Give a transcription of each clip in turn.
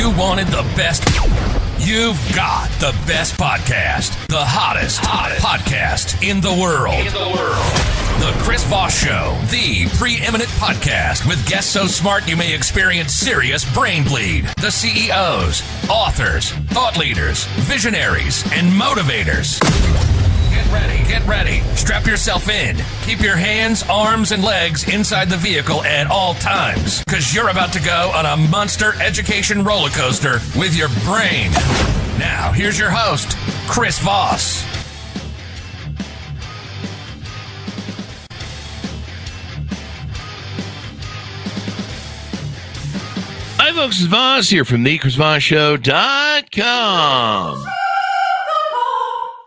you wanted the best, you've got the best podcast. The hottest podcast in the world. The Chris Voss Show, the preeminent podcast with guests so smart you may experience serious brain bleed. The CEOs, authors, thought leaders, visionaries, and motivators. Get ready. Strap yourself in. Keep your hands, arms, and legs inside the vehicle at all times, because you're about to go on a monster education roller coaster with your brain. Now, here's your host, Chris Voss. Hi, folks. It's Voss here from thechrisvossshow.com.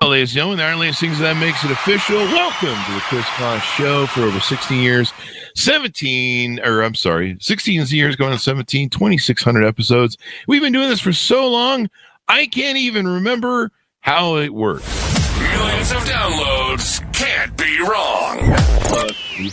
Well, ladies and gentlemen, there are only things that makes it official. Welcome to the Chris Voss Show for over 16 years. 16 years going on 17, 2,600 episodes. We've been doing this for so long, I can't even remember how it works. Millions of downloads can't be wrong.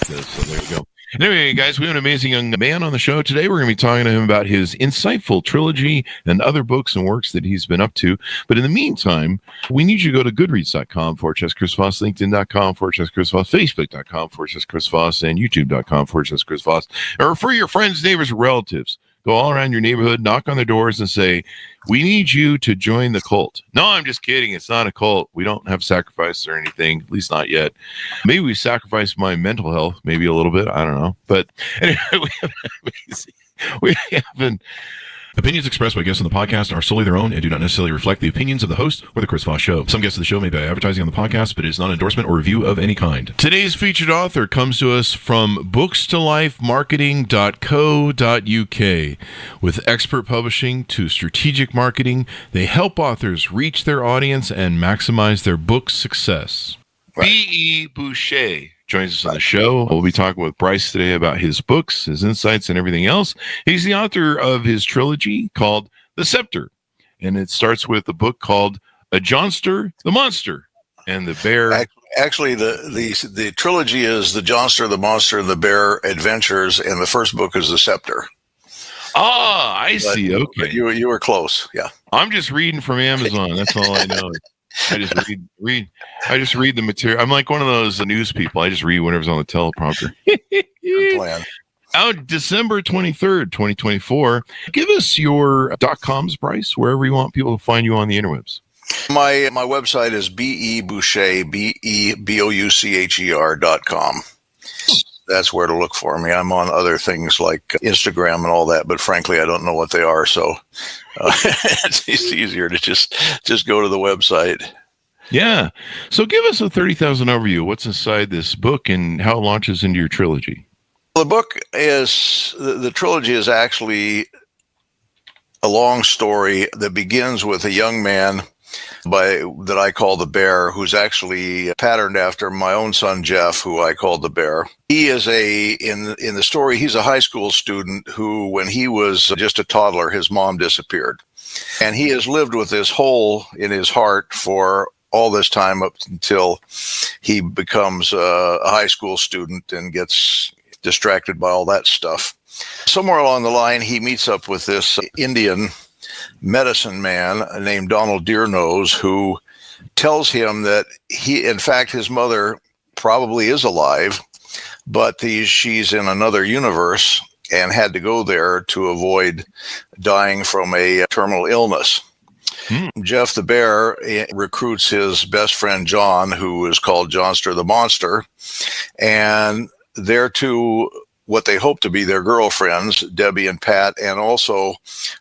So there you go. Anyway, guys, we have an amazing young man on the show today. We're going to be talking to him about his insightful trilogy and other books and works that he's been up to. But in the meantime, we need you to go to goodreads.com/Chris Voss, LinkedIn.com/Chris Voss, Facebook.com/Chris Voss, and YouTube.com/Chris Voss. Or refer your friends, neighbors, and relatives. Go all around your neighborhood, knock on their doors, and say, we need you to join the cult. No, I'm just kidding. It's not a cult. We don't have sacrifice or anything, at least not yet. Maybe we sacrifice my mental health, maybe a little bit. I don't know. But anyway, we haven't. Opinions expressed by guests on the podcast are solely their own and do not necessarily reflect the opinions of the host or the Chris Voss Show. Some guests of the show may be advertising on the podcast, but it is not an endorsement or review of any kind. Today's featured author comes to us from bookstolifemarketing.co.uk. With expert publishing to strategic marketing, they help authors reach their audience and maximize their book success. B.E. Boucher joins us on the show. We'll be talking with Bryce today about his books, his insights, and everything else. He's the author of his trilogy called The Sceptre, and it starts with a book called A Jonster, the Monster, and the Bear. Actually, the trilogy is The Jonster, the Monster, and the Bear Adventures, and the first book is The Sceptre. Ah, I see. Okay. You were close, yeah. I'm just reading from Amazon. That's all I know. I just read the material. I'm like one of those news people. I just read whatever's on the teleprompter. Good plan. Out December 23rd, 2024. Give us your .coms, Bryce, wherever you want people to find you on the interwebs. My website is BEBoucher, BEBOUCHER.com. That's where to look for me. I'm on other things like Instagram and all that, but frankly, I don't know what they are. So it's easier to just go to the website. Yeah. So give us a 30,000 overview. What's inside this book and how it launches into your trilogy? The book is, the trilogy is actually a long story that begins with a young man that I call the Bear, who's actually patterned after my own son, Jeff, who I call the Bear. He is in the story, he's a high school student who, when he was just a toddler, his mom disappeared. And he has lived with this hole in his heart for all this time up until he becomes a high school student and gets distracted by all that stuff. Somewhere along the line, he meets up with this Indian medicine man named Donald Deernose, who tells him that in fact, his mother probably is alive, but she's in another universe and had to go there to avoid dying from a terminal illness. Jeff the Bear recruits his best friend John, who is called Jonster the Monster, and they're two what they hope to be their girlfriends, Debbie and Pat, and also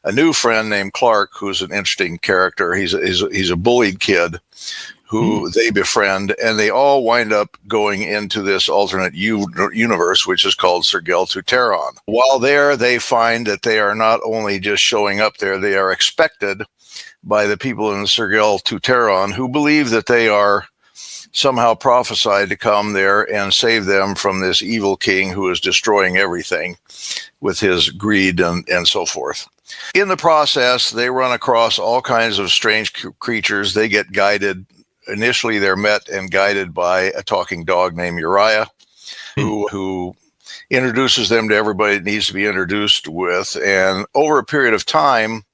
a new friend named Clark, who's an interesting character. He's a bullied kid who they befriend, and they all wind up going into this alternate universe, which is called Sergel Tuteron. While there, they find that they are not only just showing up there, they are expected by the people in Sergel Tuteron who believe that they are somehow prophesied to come there and save them from this evil king who is destroying everything with his greed and so forth. In the process, they run across all kinds of strange creatures. They get guided. Initially, they're met and guided by a talking dog named Uriah, who introduces them to everybody that needs to be introduced with. And over a period of time,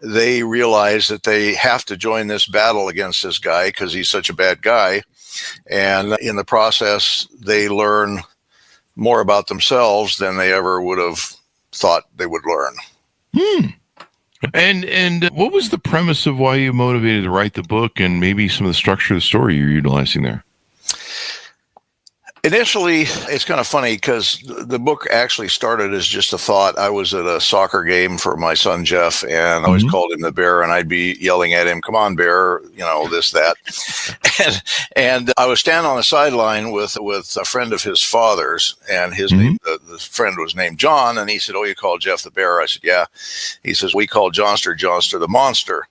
they realize that they have to join this battle against this guy because he's such a bad guy. And in the process, they learn more about themselves than they ever would have thought they would learn. And what was the premise of why you motivated to write the book, and maybe some of the structure of the story you're utilizing there? Initially, it's kind of funny because the book actually started as just a thought. I was at a soccer game for my son, Jeff, and I always called him the Bear, and I'd be yelling at him, "Come on, Bear," this, that. and I was standing on the sideline with a friend of his father's, and his name, the friend was named John, and he said, "Oh, you call Jeff the Bear?" I said, "Yeah." He says, "We call Jonster the Monster."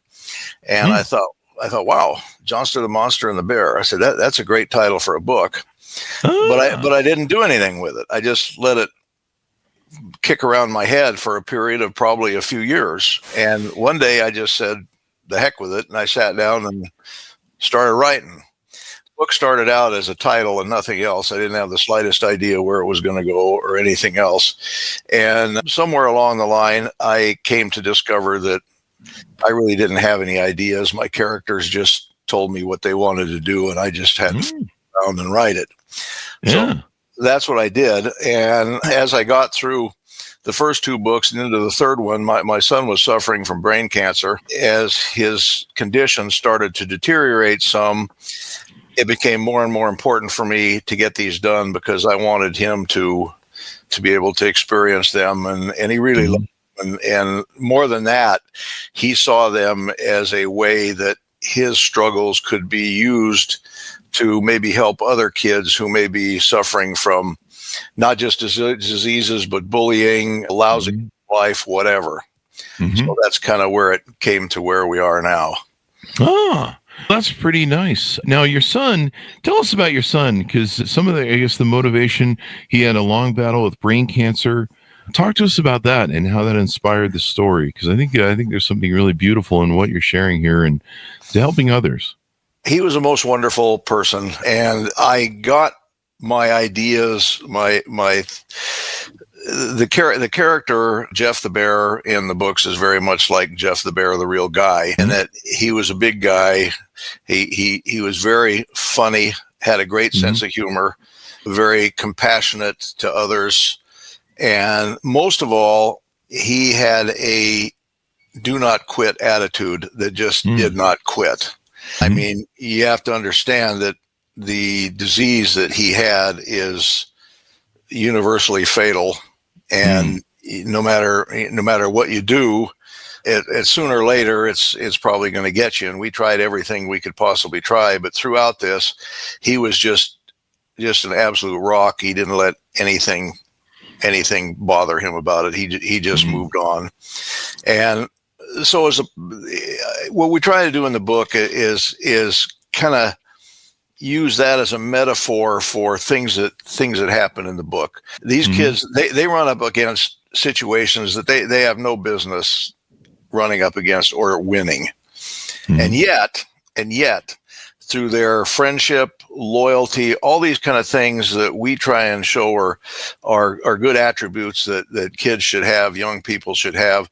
And I thought, wow, Jonster the Monster and the Bear. I said, that's a great title for a book. But I didn't do anything with it. I just let it kick around my head for a period of probably a few years. And one day I just said, the heck with it. And I sat down and started writing. The book started out as a title and nothing else. I didn't have the slightest idea where it was going to go or anything else. And somewhere along the line, I came to discover that I really didn't have any ideas. My characters just told me what they wanted to do, and I just had to sit down and write it. So that's what I did. And as I got through the first two books and into the third one, my son was suffering from brain cancer. As his condition started to deteriorate some, it became more and more important for me to get these done because I wanted him to be able to experience them. And he really loved them. And more than that, he saw them as a way that his struggles could be used to maybe help other kids who may be suffering from not just diseases, but bullying, lousy life, whatever. So that's kind of where it came to where we are now. That's pretty nice. Now, your son, tell us about your son, because some of the motivation, he had a long battle with brain cancer. Talk to us about that and how that inspired the story, because I think there's something really beautiful in what you're sharing here and to helping others. He was a most wonderful person, and I got my ideas, the character Jeff the Bear in the books is very much like Jeff the Bear, the real guy, and that he was a big guy. He was very funny, had a great sense of humor, very compassionate to others, and most of all, he had a do not quit attitude that just did not quit. I mean, you have to understand that the disease that he had is universally fatal, and no matter what you do, it sooner or later it's probably going to get you. And we tried everything we could possibly try, but throughout this, he was just an absolute rock. He didn't let anything bother him about it. He just moved on, and so what we try to do in the book is kind of use that as a metaphor for things that happen in the book. These kids, they run up against situations that they have no business running up against or winning. And yet through their friendship, loyalty, all these kind of things that we try and show are good attributes that kids should have, young people should have,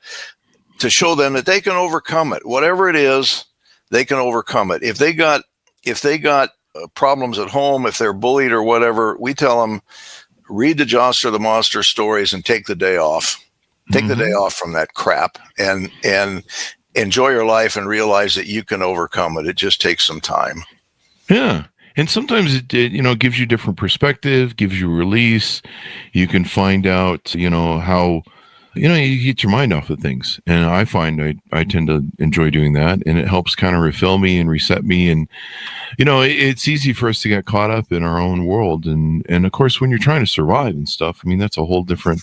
to show them that they can overcome it. Whatever it is, they can overcome it. If they got problems at home, if they're bullied or whatever, we tell them, read the Jonster the Monster stories and take the day off. Take the day off from that crap and enjoy your life and realize that you can overcome it. It just takes some time. Yeah. And sometimes it gives you different perspective, gives you release. You can find out, how, you get your mind off of things. And I find I tend to enjoy doing that, and it helps kind of refill me and reset me. And, it's easy for us to get caught up in our own world. And of course, when you're trying to survive and stuff, I mean, that's a whole different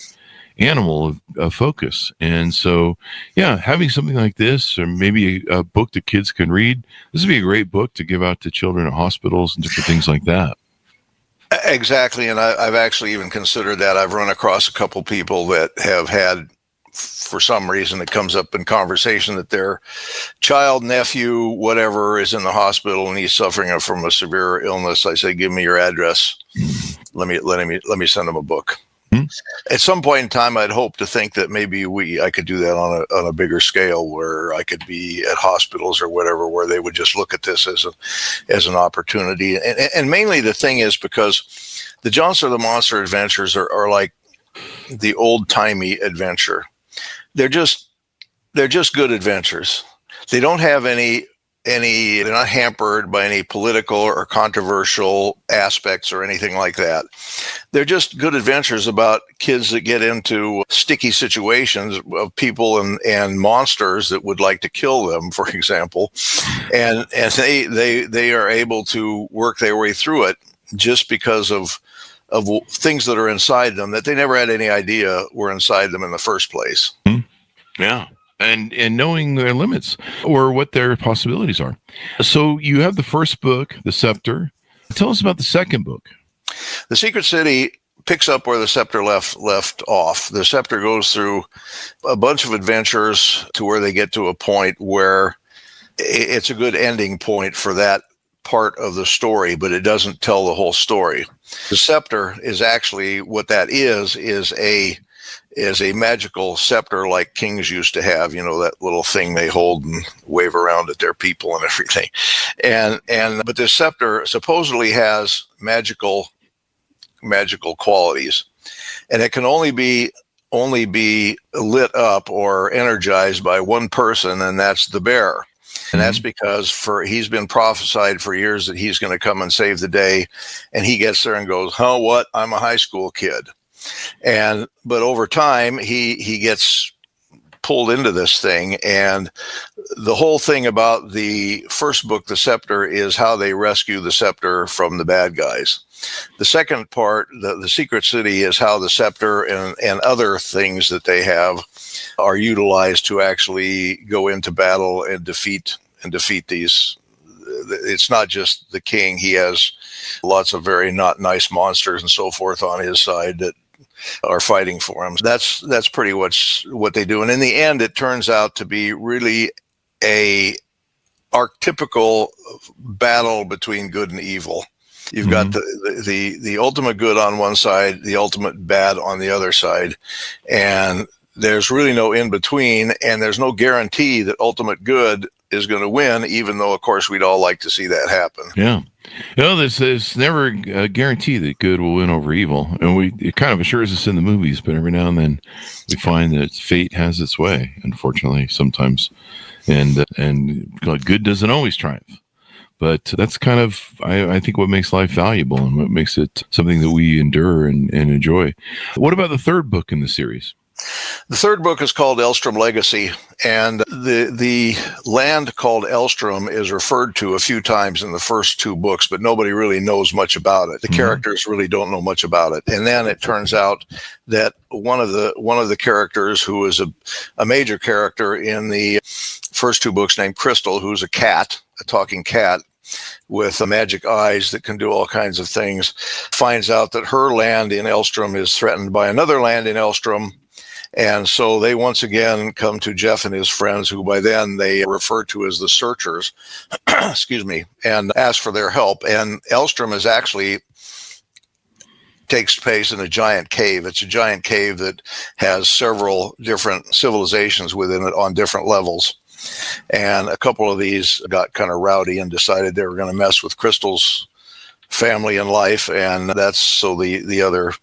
animal of focus. And so, yeah, having something like this, or maybe a book that kids can read, this would be a great book to give out to children at hospitals and different things like that. Exactly. And I've actually even considered that. I've run across a couple people that have had, for some reason, it comes up in conversation that their child, nephew, whatever, is in the hospital and he's suffering from a severe illness. I say, give me your address. Let me send him a book. At some point in time, I'd hope to think that maybe I could do that on a bigger scale, where I could be at hospitals or whatever, where they would just look at this as an opportunity. And mainly the thing is because the Jonster the Monster adventures are like the old timey adventure. They're just good adventures. They don't have they're not hampered by any political or controversial aspects or anything like that. They're just good adventures about kids that get into sticky situations of people and monsters that would like to kill them, for example. And they are able to work their way through it just because of things that are inside them that they never had any idea were inside them in the first place. Yeah. And knowing their limits or what their possibilities are. So you have the first book, The Sceptre. Tell us about the second book. The Secret City picks up where the Sceptre left off. The Sceptre goes through a bunch of adventures to where they get to a point where it's a good ending point for that part of the story, but it doesn't tell the whole story. The Sceptre is actually what that is a magical scepter like kings used to have, that little thing they hold and wave around at their people and everything. But this scepter supposedly has magical qualities, and it can only be lit up or energized by one person, and that's the bear. And that's because he's been prophesied for years that he's going to come and save the day, and he gets there and goes, "Huh, what? I'm a high school kid." But over time, he gets pulled into this thing, and the whole thing about the first book, The Sceptre, is how they rescue the Sceptre from the bad guys. The second part, the Secret City, is how the Sceptre and other things that they have are utilized to actually go into battle and defeat these. It's not just the king. He has lots of very not nice monsters and so forth on his side that are fighting for him. That's pretty much what they do. And in the end, it turns out to be really a archetypical battle between good and evil. You've got the ultimate good on one side, the ultimate bad on the other side, and there's really no in between, and there's no guarantee that ultimate good is going to win, even though, of course, we'd all like to see that happen. Yeah. There's never a guarantee that good will win over evil. And it kind of assures us in the movies, but every now and then we find that fate has its way, unfortunately, sometimes. And good doesn't always triumph. But that's kind of, I think, what makes life valuable and what makes it something that we endure and enjoy. What about the third book in the series? The third book is called Elstrom Legacy, and the land called Elstrom is referred to a few times in the first two books, but nobody really knows much about it. The characters really don't know much about it. And then it turns out that one of the characters, who is a major character in the first two books, named Crystal, who's a talking cat with magic eyes that can do all kinds of things, finds out that her land in Elstrom is threatened by another land in Elstrom. And so they once again come to Jeff and his friends, who by then they refer to as the Searchers, excuse me, and ask for their help. And Elstrom is actually takes place in a giant cave. It's a giant cave that has several different civilizations within it on different levels. And a couple of these got kind of rowdy and decided they were going to mess with Crystal's family and life. And that's so the other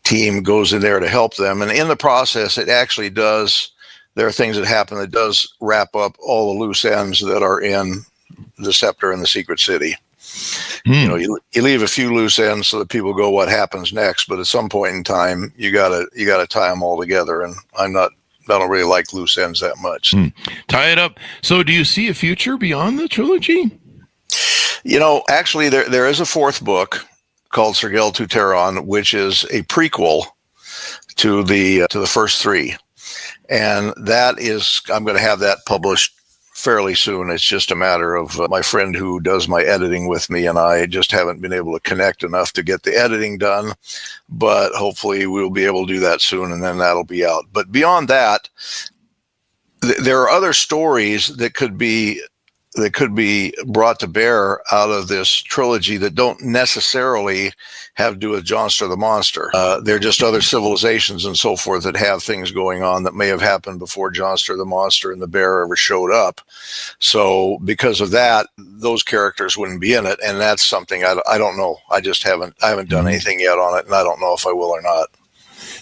team goes in there to help them. And in the process, it actually does, there are things that happen that does wrap up all the loose ends that are in the Sceptre and the Secret City. You leave a few loose ends so that people go, what happens next? But at some point in time, you gotta tie them all together. And I don't really like loose ends that much. Tie it up. So do you see a future beyond the trilogy? Actually, there is a fourth book called Sergel to Terran, which is a prequel to the first three. And I'm going to have that published fairly soon. It's just a matter of my friend who does my editing with me and I just haven't been able to connect enough to get the editing done, but hopefully we'll be able to do that soon, and then that'll be out. But beyond that, there are other stories that could be that could be brought to bear out of this trilogy that don't necessarily have to do with Jonster the monster. They're just other civilizations and so forth that have things going on that may have happened before Jonster the monster and the bear ever showed up. So because of that, those characters wouldn't be in it, and that's something I don't know. I haven't done anything yet on it, and I don't know if I will or not.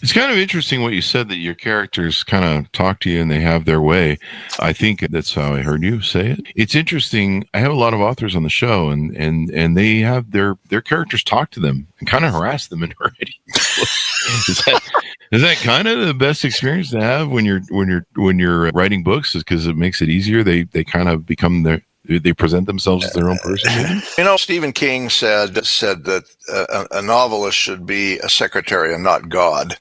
It's kind of interesting what you said, that your characters kind of talk to you and they have their way. I think that's how I heard you say it. It's interesting. I have a lot of authors on the show, and they have their characters talk to them and kind of harass them in writing. Is that kind of the best experience to have when you're writing books? Is because it makes it easier. They kind of become they present themselves as their own person. Maybe? You know, Stephen King said that a novelist should be a secretary and not God,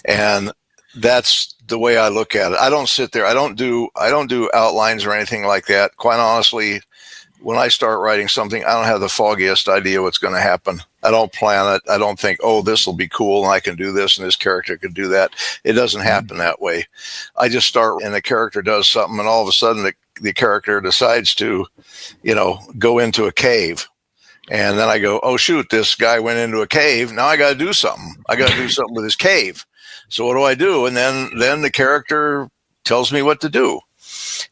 and that's the way I look at it. I don't sit there. I don't do outlines or anything like that. Quite honestly, when I start writing something, I don't have the foggiest idea what's going to happen. I don't plan it. I don't think, oh, this will be cool and I can do this and this character can do that. It doesn't happen that way. I just start and the character does something, and all of a sudden the character decides to, go into a cave. And then I go, oh, shoot, this guy went into a cave. Now I got to do something. I got to do something with his cave. So what do I do? And then the character tells me what to do.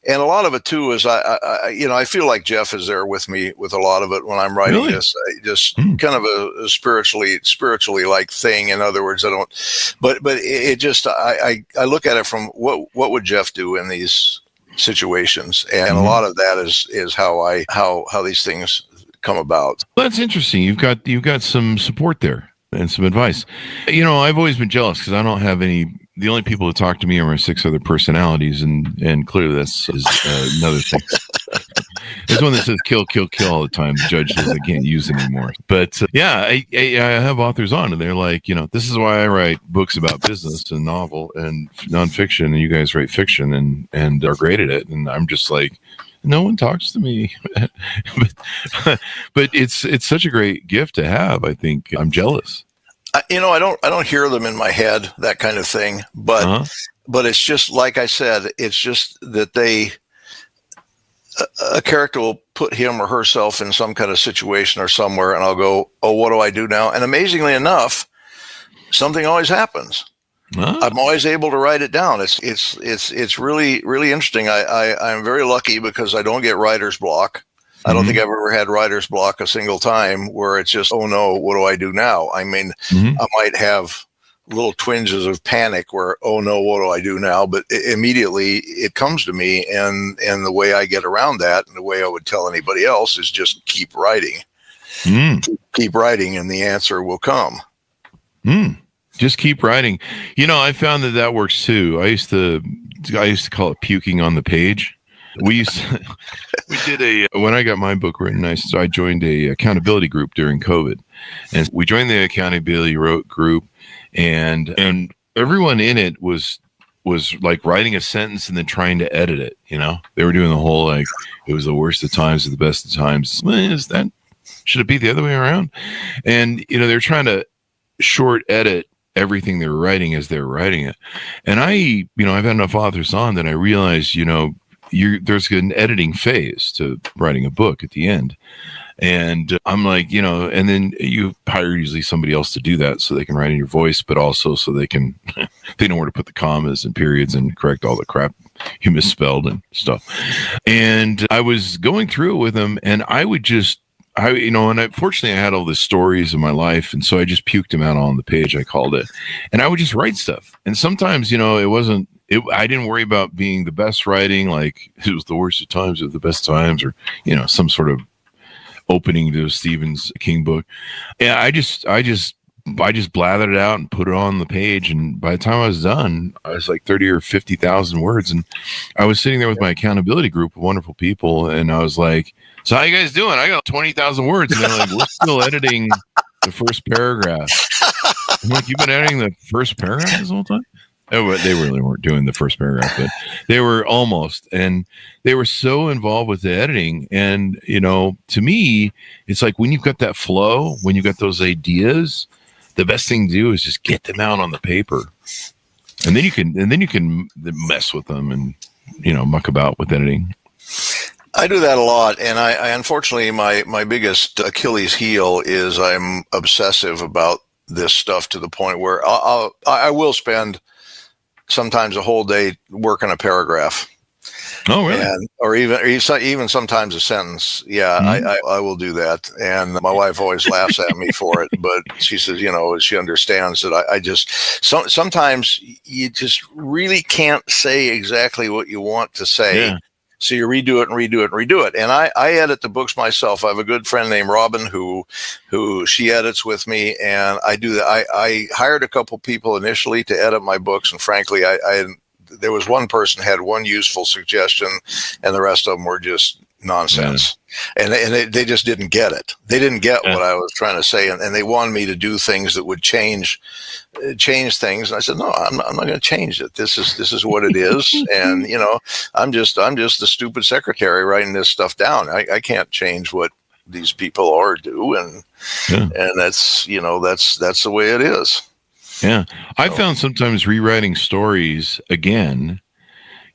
And a lot of it too is I feel like Jeff is there with me with a lot of it when I'm writing Really? this. Just kind of a spiritually like thing. In other words, but it just I look at it from what would Jeff do in these situations, and a lot of that is how these things come about. Well, that's interesting. You've got some support there and some advice. I've always been jealous because I don't have any. The only people who talk to me are my 6 other personalities, and clearly that's another thing. There's one that says kill, kill, kill all the time. The judge says I can't use it anymore. But I have authors on, and they're like, this is why I write books about business and novel and nonfiction, and you guys write fiction and are great at it. And I'm just like, no one talks to me. but it's such a great gift to have. I think I'm jealous. I don't hear them in my head, that kind of thing, but it's just like I said, it's just that a character will put him or herself in some kind of situation or somewhere, and I'll go, oh, what do I do now? And amazingly enough, something always happens. I'm always able to write it down. It's really, really interesting. I'm very lucky because I don't get writer's block. I don't think I've ever had writer's block a single time where it's just, oh no, what do I do now? I mean, I might have little twinges of panic where, oh no, what do I do now? But immediately it comes to me, and the way I get around that, and the way I would tell anybody else, is just keep writing. Keep writing, and the answer will come. Just keep writing. I found that works too. I used to call it puking on the page. We did when I got my book written, I joined a accountability group during COVID, and we joined the accountability group, and everyone in it was like writing a sentence and then trying to edit it. They were doing the whole, like, it was the worst of times or the best of times. Should it be the other way around? And they're trying to short edit everything they were writing as they were writing it. And I've had enough authors on that I realized, there's an editing phase to writing a book at the end. And I'm like, and then you hire usually somebody else to do that so they can write in your voice, but also so they know where to put the commas and periods and correct all the crap you misspelled and stuff. And I was going through it with them, and I would just, fortunately I had all the stories of my life. And so I just puked them out on the page, I called it. And I would just write stuff. And sometimes, I didn't worry about being the best writing, like it was the worst of times or the best times, or, some sort of opening to a Stephen King book. Yeah, I just blathered it out and put it on the page. And by the time I was done, I was like 30 or 50,000 words. And I was sitting there with my accountability group of wonderful people. And I was like, so how you guys doing? I got 20,000 words. And they're like, we're still editing the first paragraph. I'm like, you've been editing the first paragraph this whole time? Oh, they really weren't doing the first paragraph, but they were almost. And they were so involved with the editing. And, to me, it's like when you've got that flow, when you've got those ideas, the best thing to do is just get them out on the paper. And then you can mess with them and, muck about with editing. I do that a lot, and I unfortunately my biggest Achilles heel is I'm obsessive about this stuff to the point where I will spend sometimes a whole day working a paragraph. Oh, really? And or even sometimes a sentence. Yeah, I will do that, and my wife always laughs at me for it. But she says, she understands that I just sometimes you just really can't say exactly what you want to say. Yeah. So you redo it and redo it and redo it. And I edit the books myself. I have a good friend named Robin who she edits with me, and I do that. I hired a couple people initially to edit my books, and frankly, there was one person had one useful suggestion, and the rest of them were just nonsense. Yeah. And they just didn't get it. They didn't get what I was trying to say, and they wanted me to do things that would change things. And I said, no, I'm not going to change it. This is what it is. And I'm just the stupid secretary writing this stuff down. I can't change what these people are do, and that's that's the way it is. Yeah. I found sometimes rewriting stories again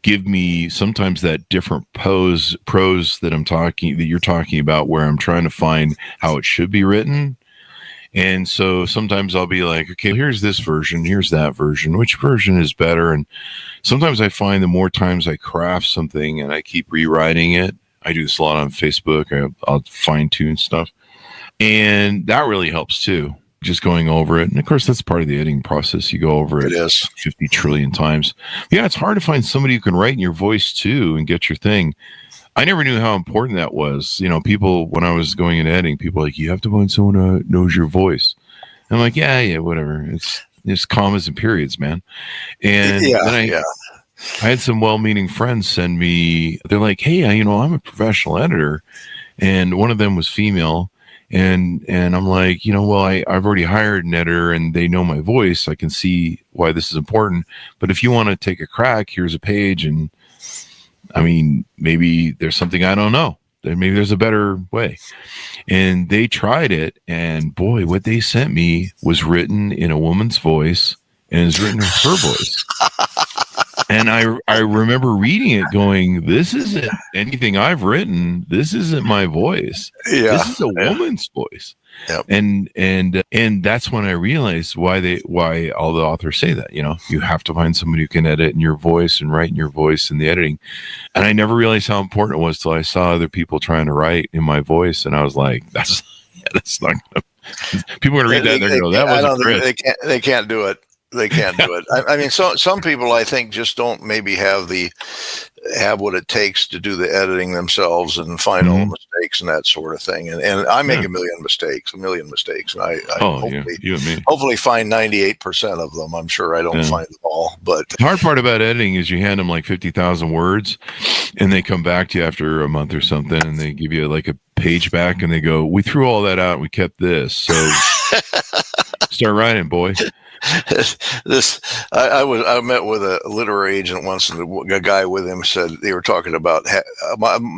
give me sometimes that different prose that you're talking about, where I'm trying to find how it should be written. And so sometimes I'll be like, okay, here's this version, here's that version, which version is better? And sometimes I find the more times I craft something and I keep rewriting it, I do this a lot on Facebook, I'll fine tune stuff. And that really helps too. Just going over it. And of course, that's part of the editing process. You go over it 50 trillion times. Yeah, it's hard to find somebody who can write in your voice too and get your thing. I never knew how important that was. People, when I was going into editing, people were like, you have to find someone who knows your voice. And I'm like, yeah, whatever. It's commas and periods, man. And then I had some well-meaning friends send me, they're like, hey, I'm a professional editor. And one of them was female. And I'm like, well, I've already hired an editor and they know my voice. I can see why this is important. But if you want to take a crack, here's a page. And I mean, maybe there's something I don't know. Maybe there's a better way. And they tried it. And boy, what they sent me was written in a woman's voice and is written in her voice. And I remember reading it going, this isn't anything I've written. This isn't my voice. Yeah. This is a woman's voice. Yep. And that's when I realized why all the authors say that, you have to find somebody who can edit in your voice and write in your voice in the editing. And I never realized how important it was till I saw other people trying to write in my voice. And I was like, that's not gonna, people are going to read that and they're going to go, that wasn't Chris. They can't do it. They can't do it. I mean, some people I think just don't maybe have what it takes to do the editing themselves and find all the mistakes and that sort of thing. And I make a million mistakes, and I hopefully find 98% of them. I'm sure I don't find them all. But the hard part about editing is you hand them like 50,000 words, and they come back to you after a month or something, and they give you like a page back, and they go, "We threw all that out. And we kept this. So start writing, boy." I met with a literary agent once, and a guy with him said they were talking about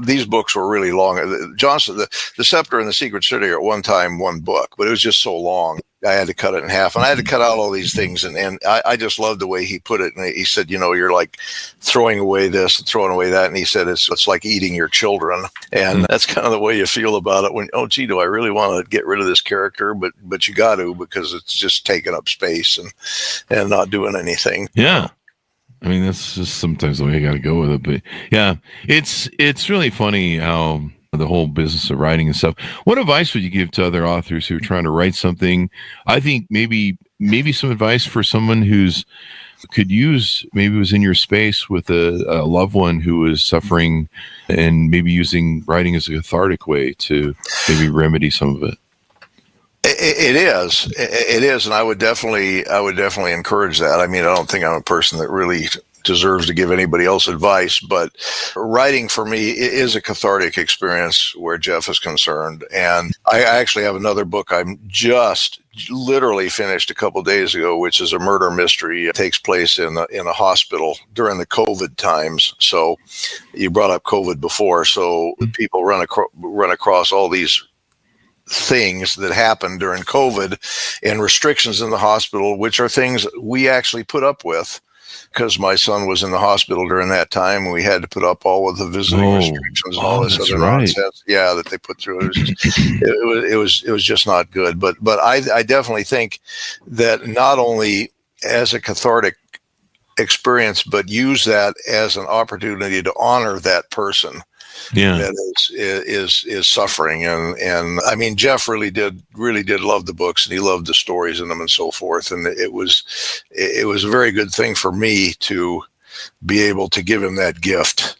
these books were really long. Jonster, the Sceptre and the Secret City are at one time one book, but it was just so long. I had to cut it in half, and I had to cut out all these things. And I just loved the way he put it. And he said, you're like throwing away this and throwing away that. And he said, it's like eating your children. And that's kind of the way you feel about it when, oh, gee, do I really want to get rid of this character? But you got to, because it's just taking up space and not doing anything. Yeah. I mean, that's just sometimes the way you got to go with it. But yeah, it's really funny how the whole business of writing and stuff. What advice would you give to other authors who are trying to write something? I think maybe some advice for someone could use, maybe was in your space with a loved one who was suffering, and maybe using writing as a cathartic way to maybe remedy some of it. It is. And I would definitely encourage that. I mean, I don't think I'm a person that really deserves to give anybody else advice, but writing for me is a cathartic experience where Jeff is concerned. And I actually have another book I'm just literally finished a couple of days ago, which is a murder mystery. It takes place in a hospital during the COVID times. So you brought up COVID before. So people run across all these things that happen during COVID and restrictions in the hospital, which are things we actually put up with because my son was in the hospital during that time, and we had to put up all of the visiting restrictions and all this other nonsense. Yeah, that they put through. It was just, it was just not good. But I definitely think that not only as a cathartic experience, but use that as an opportunity to honor that person that is suffering. And I mean, Jeff really did love the books, and he loved the stories in them and so forth. And it was a very good thing for me to be able to give him that gift.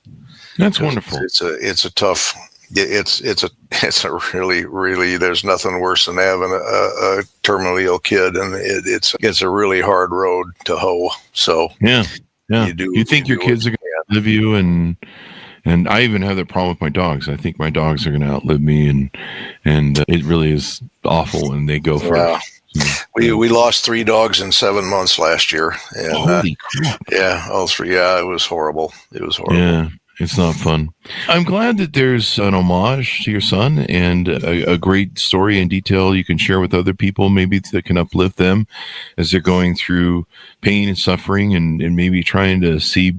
That's wonderful. It's a tough, it's a really, there's nothing worse than having a terminally ill kid, and it's a really hard road to hoe. So yeah. You think your kids are going to outlive you, and I even have that problem with my dogs. I think my dogs are going to outlive me, and it really is awful when they go first. We lost 3 dogs in 7 months last year. And, holy crap! Yeah, all 3. Yeah, it was horrible. Yeah. It's not fun. I'm glad that there's an homage to your son and a great story and detail you can share with other people, maybe that can uplift them as they're going through pain and suffering, and maybe trying to see,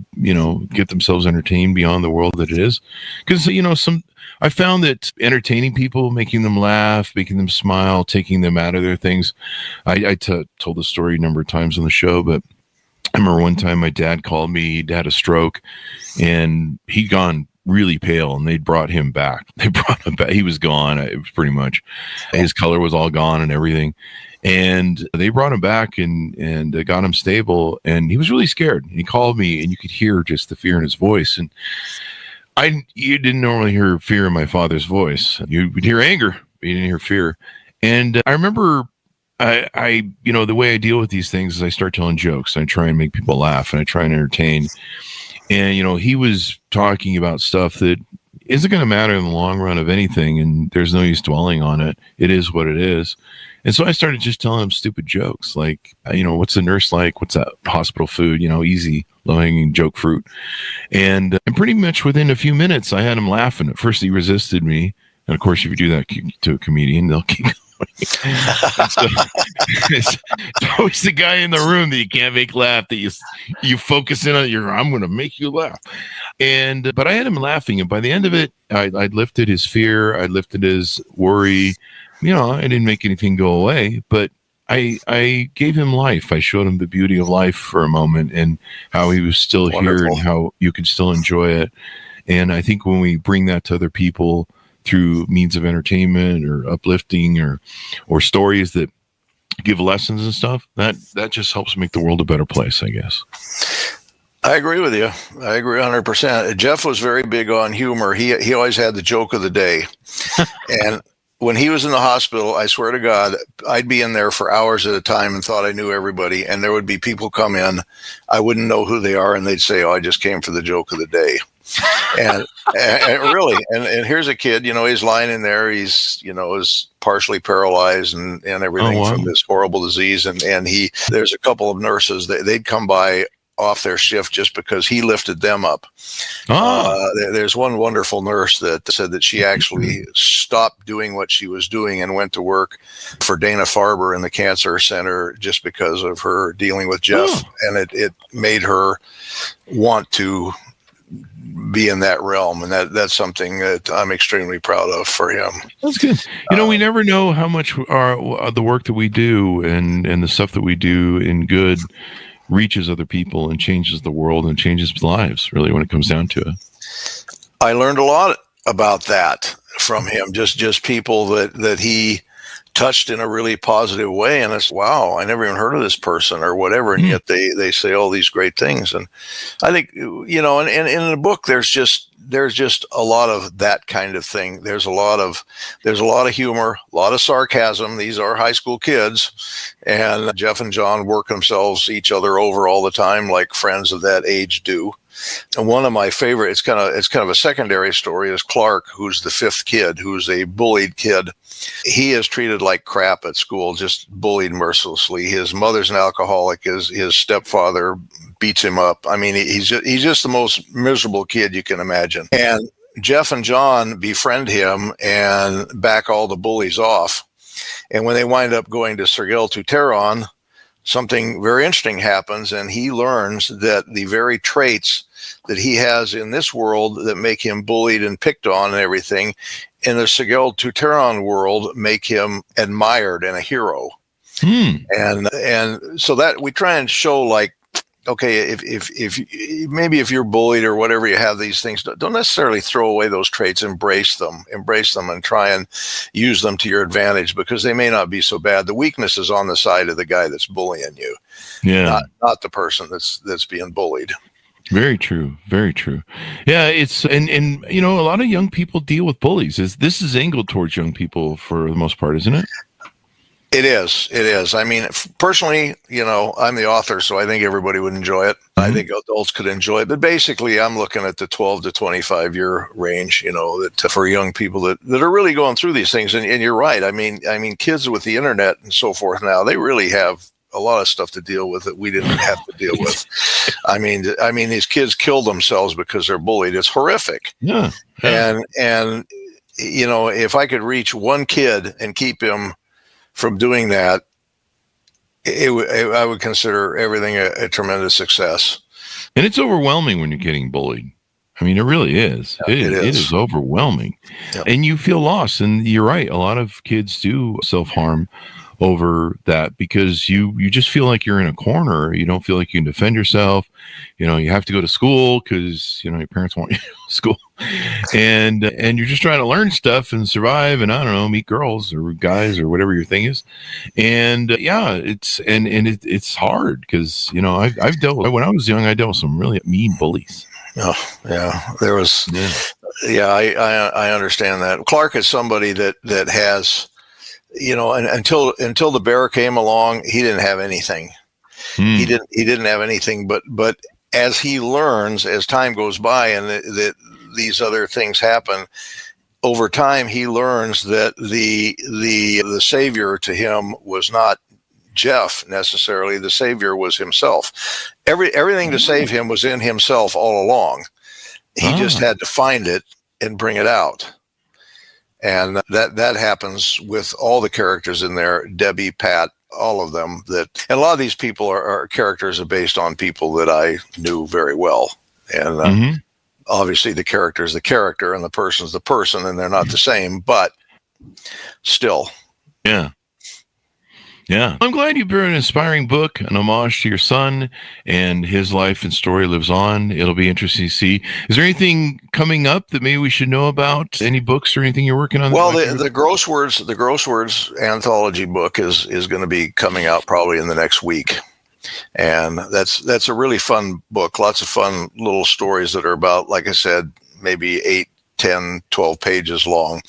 get themselves entertained beyond the world that it is. Because, I found that entertaining people, making them laugh, making them smile, taking them out of their things. I told the story a number of times on the show, but I remember one time my dad called me. He'd had a stroke, and he'd gone really pale, and they'd brought him back. They brought him back. He was gone. It was pretty much, his color was all gone and everything. And they brought him back and got him stable, and he was really scared. He called me, and you could hear just the fear in his voice. And you didn't normally hear fear in my father's voice. You would hear anger, but you didn't hear fear. And I remember I the way I deal with these things is I start telling jokes. I try and make people laugh, and I try and entertain. And, he was talking about stuff that isn't going to matter in the long run of anything, and there's no use dwelling on it. It is what it is. And so I started just telling him stupid jokes like, what's the nurse like? What's that hospital food? Easy, low-hanging joke fruit. And pretty much within a few minutes, I had him laughing. At first, he resisted me. And, of course, if you do that to a comedian, they'll keep going. So, it's always the guy in the room that you can't make laugh, that you focus in on. I'm going to make you laugh. But I had him laughing, and by the end of it, I lifted his fear, I lifted his worry. I didn't make anything go away, but I gave him life. I showed him the beauty of life for a moment, and how he was still here, and how you could still enjoy it. And I think when we bring that to other people through means of entertainment or uplifting or stories that give lessons and stuff, that just helps make the world a better place, I guess. I agree with you. I agree 100%. Jeff was very big on humor. He always had the joke of the day. And when he was in the hospital, I swear to God, I'd be in there for hours at a time and thought I knew everybody. And there would be people come in, I wouldn't know who they are, and they'd say, "Oh, I just came for the joke of the day." and really, and here's a kid, he's lying in there. He's, is partially paralyzed and everything from this horrible disease. And there's a couple of nurses they'd come by off their shift just because he lifted them up. There's one wonderful nurse that said that she actually stopped doing what she was doing and went to work for Dana-Farber in the cancer center just because of her dealing with Jeff. And it made her want to be in that realm, and that's something that I'm extremely proud of for him. That's good. We never know how much the work that we do and the stuff that we do in good reaches other people and changes the world and changes lives, really, when it comes down to it. I learned a lot about that from him, just people that he touched in a really positive way. And it's, wow, I never even heard of this person or whatever. And yet they say all these great things. And I think, and in the book, there's just a lot of that kind of thing. There's a lot of humor, a lot of sarcasm. These are high school kids, and Jeff and John work themselves each other over all the time, like friends of that age do. And one of my favorite, it's kind of a secondary story, is Clark, who's the 5th kid, who's a bullied kid. He is treated like crap at school, just bullied mercilessly. His mother's an alcoholic. His stepfather beats him up. I mean, he's just the most miserable kid you can imagine. And Jeff and John befriend him and back all the bullies off. And when they wind up going to Sergel Tuteron, something very interesting happens, and he learns that the very traits that he has in this world that make him bullied and picked on and everything, in the Sigel Tuteron world, make him admired and a hero. And so that we try and show, like, okay, if maybe if you're bullied or whatever, you have these things, don't necessarily throw away those traits. Embrace them, and try and use them to your advantage, because they may not be so bad. The weakness is on the side of the guy that's bullying you, not the person that's being bullied. Very true. Very true. Yeah, it's and a lot of young people deal with bullies. This is angled towards young people for the most part, isn't it? It is. I mean, personally, I'm the author, so I think everybody would enjoy it. Mm-hmm. I think adults could enjoy it. But basically, I'm looking at the 12 to 25 year range, that for young people that are really going through these things. And you're right. I mean, kids with the internet and so forth now, they really have a lot of stuff to deal with that we didn't have to deal with. I mean, these kids kill themselves because they're bullied. It's horrific. Yeah. And if I could reach one kid and keep him from doing that, I would consider everything a tremendous success. And it's overwhelming when you're getting bullied. I mean, it really is. Yeah, it is overwhelming. Yeah. And you feel lost. And you're right. A lot of kids do self-harm over that because you just feel like you're in a corner. You don't feel like you can defend yourself. You have to go to school because, your parents want you to go to school. And you're just trying to learn stuff and survive and, I don't know, meet girls or guys or whatever your thing is. And it's hard because, I've dealt with, when I was young, I dealt with some really mean bullies. Oh, yeah. There was, I understand that. Clark is somebody that has, and until the bear came along, he didn't have anything. He didn't have anything, but as he learns, as time goes by and that these other things happen, over time, he learns that the savior to him was not Jeff necessarily. The savior was himself. Everything to save him was in himself all along. He just had to find it and bring it out. And that happens with all the characters in there, Debbie, Pat, all of them. And a lot of these people are characters are based on people that I knew very well. And obviously the character is the character and the person's the person, and they're not the same, but still. Yeah. Yeah. I'm glad you brought an inspiring book, an homage to your son, and his life and story lives on. It'll be interesting to see. Is there anything coming up that maybe we should know about? Any books or anything you're working on? Well, the Gross Words anthology book is going to be coming out probably in the next week. And that's a really fun book. Lots of fun little stories that are about, like I said, maybe 8, 10, 12 pages long.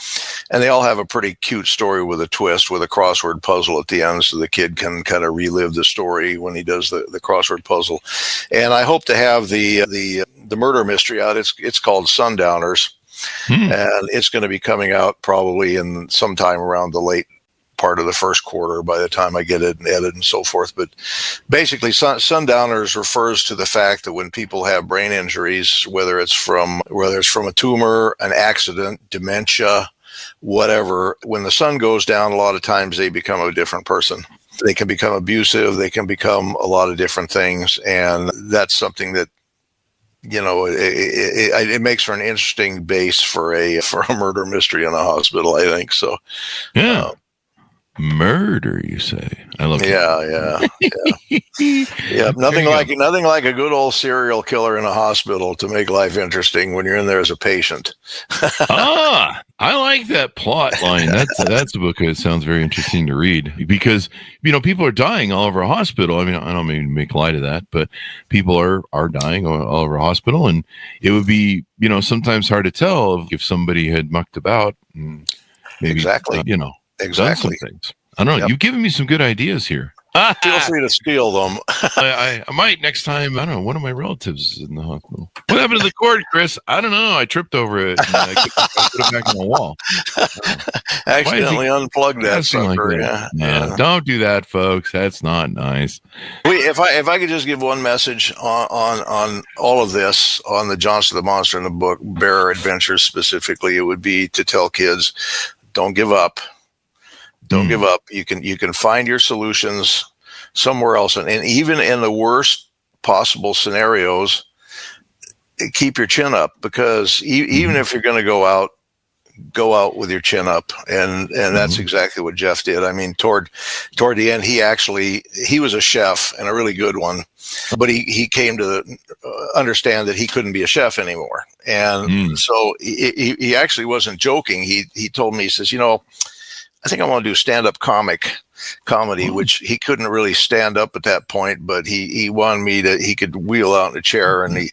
And they all have a pretty cute story with a twist, with a crossword puzzle at the end, so the kid can kind of relive the story when he does the crossword puzzle. And I hope to have the murder mystery out. It's called Sundowners, and it's going to be coming out probably in sometime around the late part of the first quarter by the time I get it and edit and so forth. But basically, Sundowners refers to the fact that when people have brain injuries, whether it's from a tumor, an accident, dementia, whatever, when the sun goes down, a lot of times they become a different person. They can become abusive. They can become a lot of different things. And that's something that, it makes for an interesting base for a murder mystery in a hospital, I think. So, yeah. Murder, you say? I love it. Yeah. Nothing like a good old serial killer in a hospital to make life interesting when you're in there as a patient. I like that plot line. That's a book that sounds very interesting to read because people are dying all over a hospital. I mean, I don't mean to make light of that, but people are dying all over a hospital, and it would be sometimes hard to tell if somebody had mucked about. And maybe, exactly. Exactly. I don't know. Yep. You've given me some good ideas here. Feel free to steal them. I might next time. I don't know. One of my relatives is in the hospital. What happened to the cord, Chris? I don't know. I tripped over it. And I put it back on the wall. Accidentally unplugged that sucker. Like that? Don't do that, folks. That's not nice. If I could just give one message on all of this, on the Jonster the Monster in the book, Bear Adventures specifically, it would be to tell kids, don't give up. Don't give up. You can find your solutions somewhere else. And even in the worst possible scenarios, keep your chin up, because even if you're going to go out with your chin up. And that's exactly what Jeff did. I mean, toward the end, he was a chef, and a really good one, but he came to understand that he couldn't be a chef anymore. And so he actually wasn't joking. He told me, he says, I think I want to do stand-up comedy, which he couldn't really stand up at that point, but he wanted me he could wheel out in a chair, and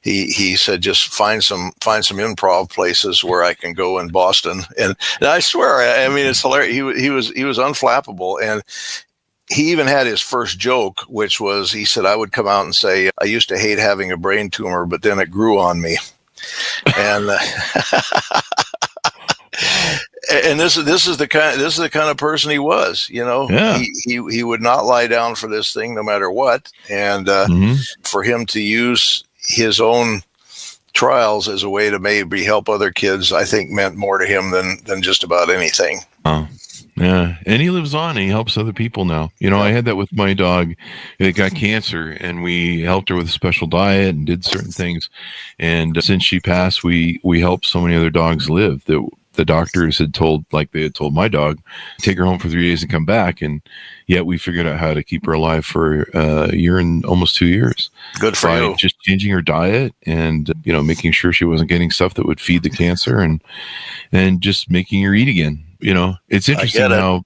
he said, just find some improv places where I can go in Boston. And I swear, I mean, it's hilarious. He was unflappable. And he even had his first joke, which was, he said, I would come out and say, I used to hate having a brain tumor, but then it grew on me. And and this is the kind of person he was. Yeah. He would not lie down for this thing no matter what. And for him to use his own trials as a way to maybe help other kids, I think meant more to him than just about anything. Oh, yeah. And he lives on, and he helps other people now. I had that with my dog that got cancer, and we helped her with a special diet and did certain things. And since she passed, we helped so many other dogs live that the doctors had told, like they had told my dog, take her home for 3 days and come back. And yet we figured out how to keep her alive for a year and almost 2 years. Good for you. Just changing her diet and, making sure she wasn't getting stuff that would feed the cancer, and just making her eat again. It's interesting how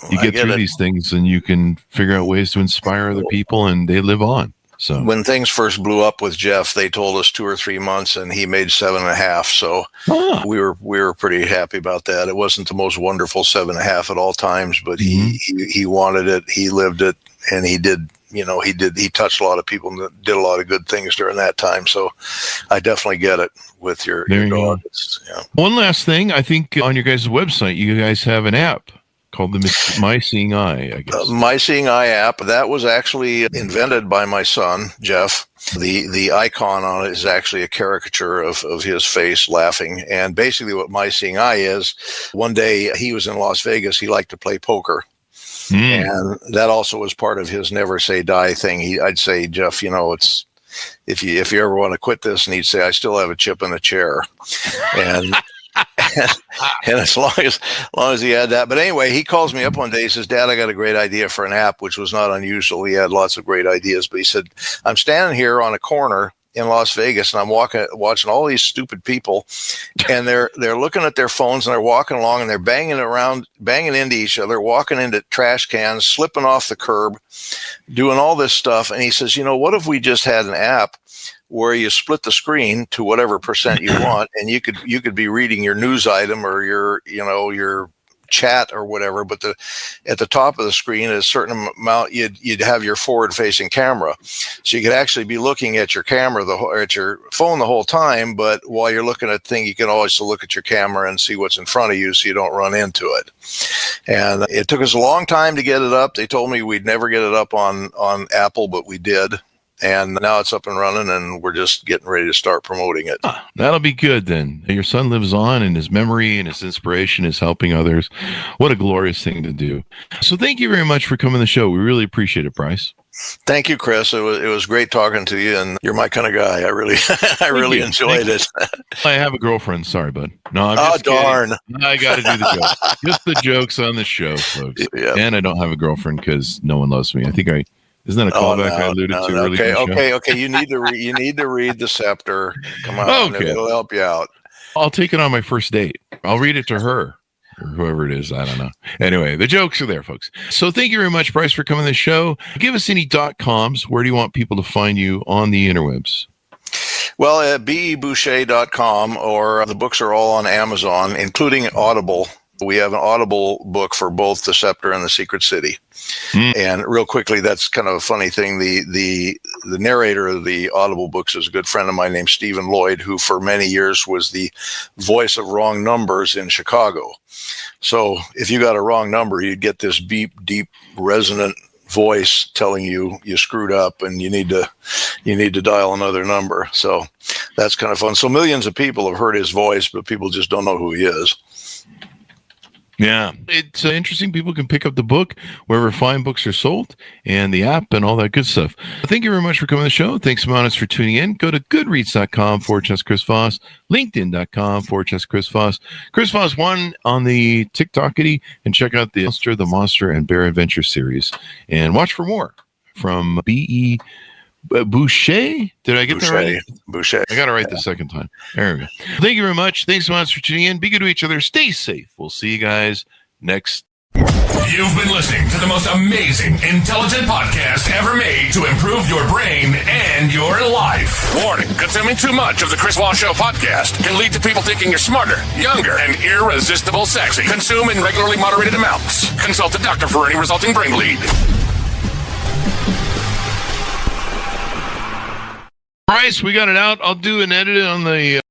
you get through these things and you can figure out ways to inspire other people, and they live on. So when things first blew up with Jeff, they told us 2 or 3 months, and he made 7.5. So we were pretty happy about that. It wasn't the most wonderful 7.5 at all times, but he wanted it, he lived it, and he did. He touched a lot of people and did a lot of good things during that time. So I definitely get it with your dog. One last thing, I think on your guys' website, you guys have an app called the My Seeing Eye, I guess. My Seeing Eye app, that was actually invented by my son, Jeff. The icon on it is actually a caricature of his face laughing. And basically what My Seeing Eye is, one day he was in Las Vegas. He liked to play poker. And that also was part of his never say die thing. I'd say, Jeff, it's, if you ever want to quit this, and he'd say, I still have a chip in the chair. And and as long as he had that. But anyway, he calls me up one day. He says, Dad, I got a great idea for an app, which was not unusual. He had lots of great ideas. But he said, I'm standing here on a corner in Las Vegas, and I'm watching all these stupid people, and they're looking at their phones, and they're walking along, and they're banging into each other, walking into trash cans, slipping off the curb, doing all this stuff. And he says, what if we just had an app where you split the screen to whatever percent you want, and you could be reading your news item or your chat or whatever, but at the top of the screen, at a certain amount, you'd have your forward-facing camera, so you could actually be looking at your camera at your phone the whole time. But while you're looking at the thing, you can always look at your camera and see what's in front of you, so you don't run into it. And it took us a long time to get it up. They told me we'd never get it up on Apple, but we did. And now it's up and running, and we're just getting ready to start promoting it. That'll be good then. Your son lives on, and his memory and his inspiration is helping others. What a glorious thing to do. So thank you very much for coming to the show. We really appreciate it, Bryce. Thank you, Chris. It was great talking to you, and you're my kind of guy. I really enjoyed it. I have a girlfriend. Sorry, bud. No, I'm just darn. Kidding. I got to do the jokes. Just the jokes on the show, folks. Yeah. And I don't have a girlfriend because no one loves me. I think isn't that a callback I alluded to earlier? Okay. You need to read the Sceptre. Come on, okay. It'll help you out. I'll take it on my first date. I'll read it to her or whoever it is. I don't know. Anyway, the jokes are there, folks. So thank you very much, Bryce, for coming to the show. Give us any .coms. Where do you want people to find you on the interwebs? Well, at beboucher.com, or the books are all on Amazon, including Audible. We have an Audible book for both The Sceptre and The Secret City. And real quickly, that's kind of a funny thing. The narrator of the Audible books is a good friend of mine named Stephen Lloyd, who for many years was the voice of wrong numbers in Chicago. So if you got a wrong number, you'd get this beep, deep, resonant voice telling you screwed up and you need to dial another number. So that's kind of fun. So millions of people have heard his voice, but people just don't know who he is. Yeah, it's interesting. People can pick up the book wherever fine books are sold, and the app and all that good stuff. Thank you very much for coming to the show. Thanks, Monis, for tuning in. Go to goodreads.com/Chris Voss, linkedin.com/Chris Voss, Chris Voss 1 on the TikTokity, and check out the Jonster, the Monster, and Bear Adventure series. And watch for more from B.E. Boucher? Did I get that right? Boucher. I got it right the second time. There we go. Thank you very much. Thanks so much for tuning in. Be good to each other. Stay safe. We'll see you guys next. You've been listening to the most amazing, intelligent podcast ever made to improve your brain and your life. Warning, consuming too much of the Chris Voss Show podcast can lead to people thinking you're smarter, younger, and irresistible sexy. Consume in regularly moderated amounts. Consult a doctor for any resulting brain bleed. Bryce, we got it out. I'll do an edit on the